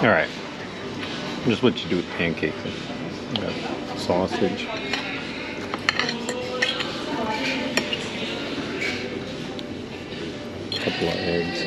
All right. Just what you do with pancakes. Got sausage. A couple of eggs.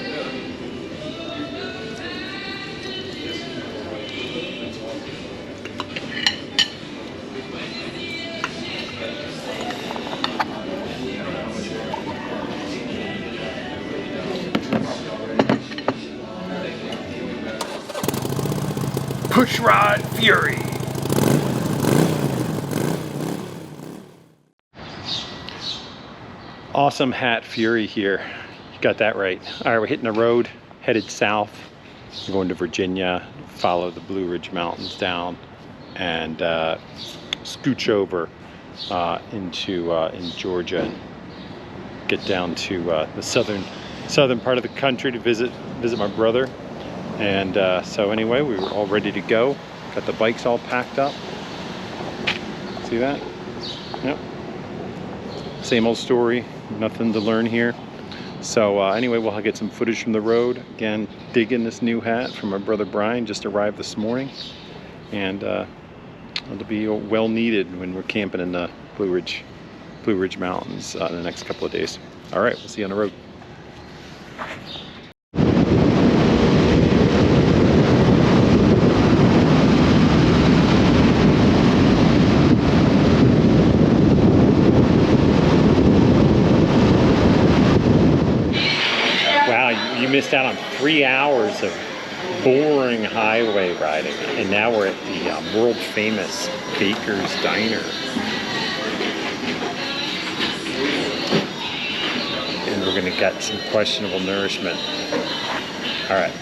Pushrod Fury. Awesome Hat Fury here. You got that right. All right, we're hitting the road, headed south. We're going to Virginia, follow the Blue Ridge Mountains down, and scooch over into in Georgia and get down to the southern part of the country to visit my brother. And so anyway, we were all ready to go. Got the bikes all packed up. See that? Yep. Same old story, nothing to learn here. So anyway, we'll get some footage from the road. Again, digging this new hat from my brother Brian, just arrived this morning. And it'll be well needed when we're camping in the Blue Ridge Mountains in the next couple of days. All right, we'll see you on the road. You missed out on 3 hours of boring highway riding, and now we're at the world famous Baker's Diner. And we're gonna get some questionable nourishment. All right.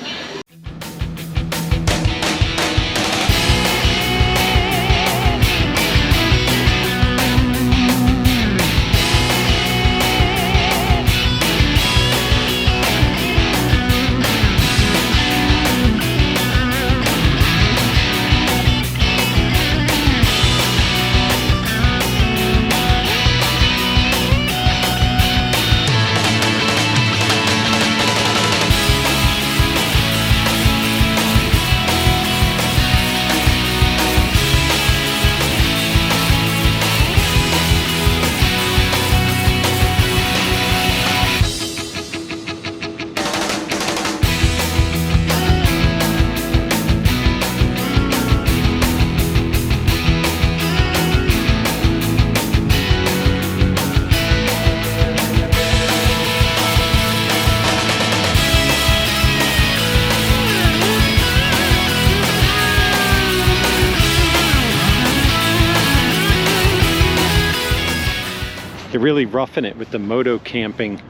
They're really roughing it with the moto camping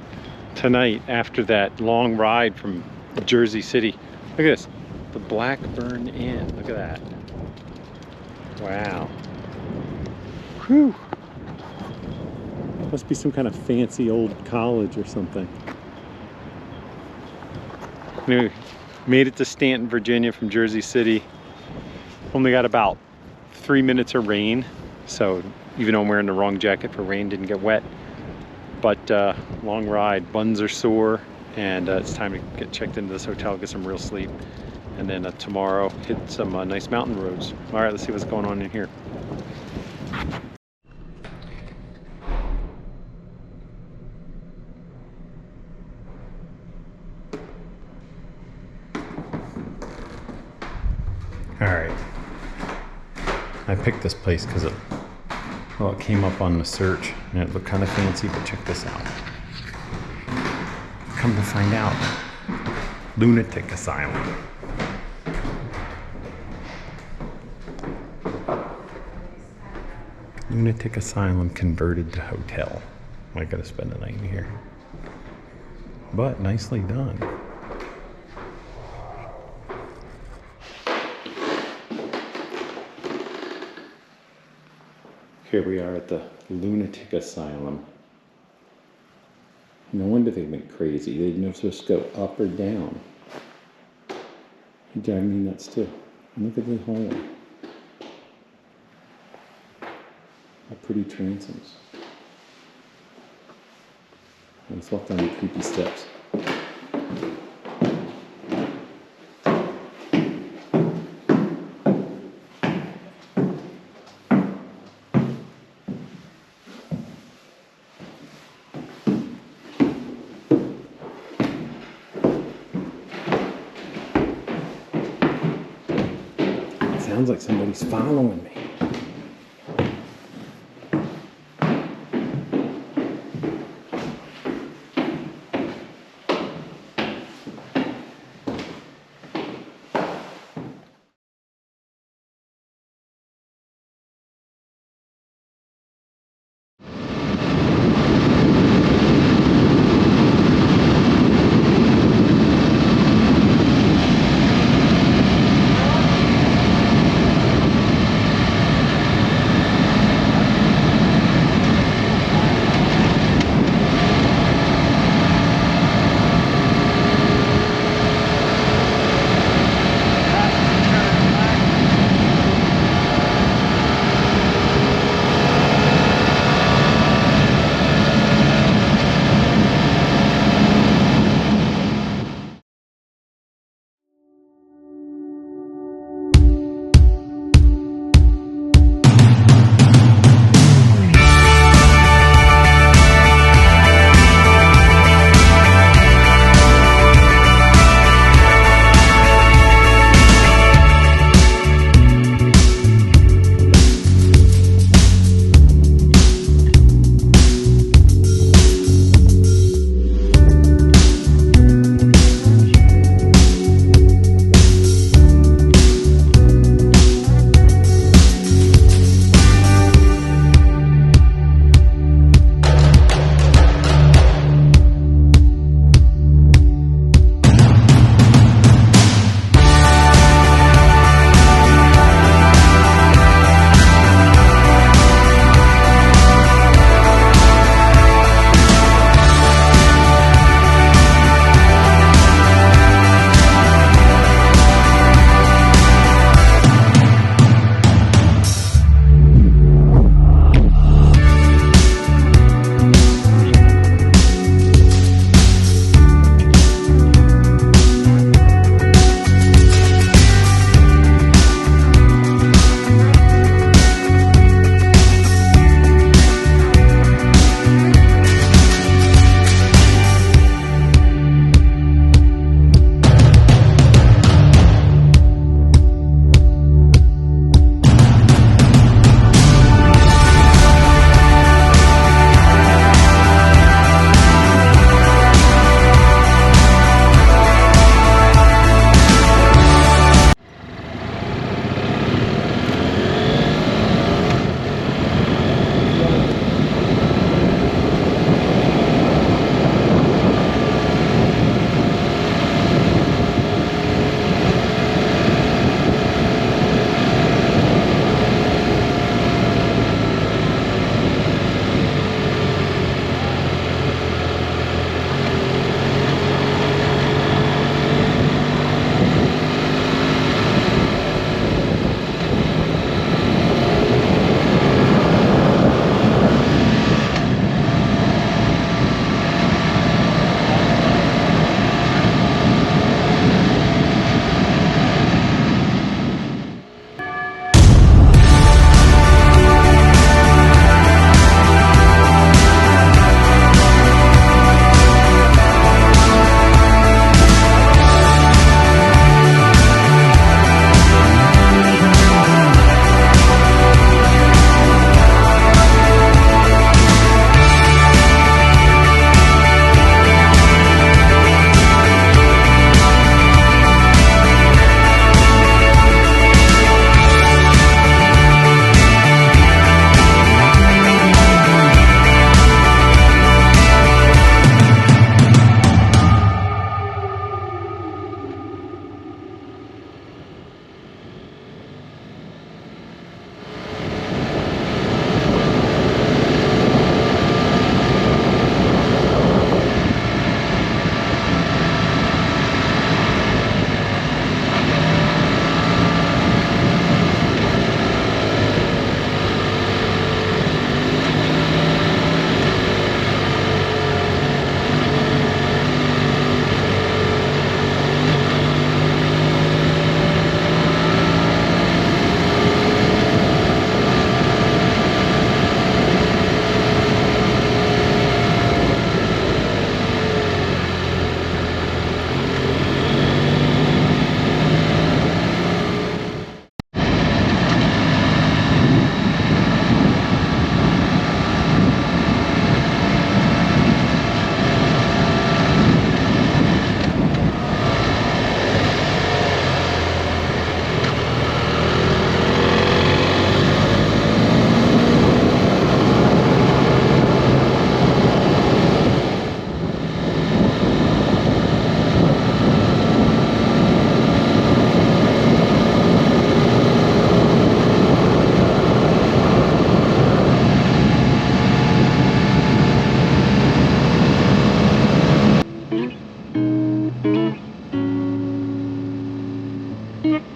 tonight after that long ride from Jersey City. Look at this, the Blackburn Inn. Look at that. Wow. Whew. Must be some kind of fancy old college or something. Anyway, made it to Staunton, Virginia from Jersey City. Only got about 3 minutes of rain, so even though I'm wearing the wrong jacket for rain, didn't get wet. But long ride, buns are sore, and it's time to get checked into this hotel, get some real sleep, and then tomorrow hit some nice mountain roads. All right, let's see what's going on in here. All right, I picked this place because it came up on the search and it looked kind of fancy, but check this out. Come to find out, lunatic asylum. Lunatic asylum converted to hotel. I gotta spend the night in here. But nicely done. Here we are at the lunatic asylum. No wonder they went crazy. They didn't know if they were supposed to go up or down. It drives me nuts too. And look at the hallway. How pretty transoms. Let's walk down the creepy steps. Sounds like somebody's following me. you.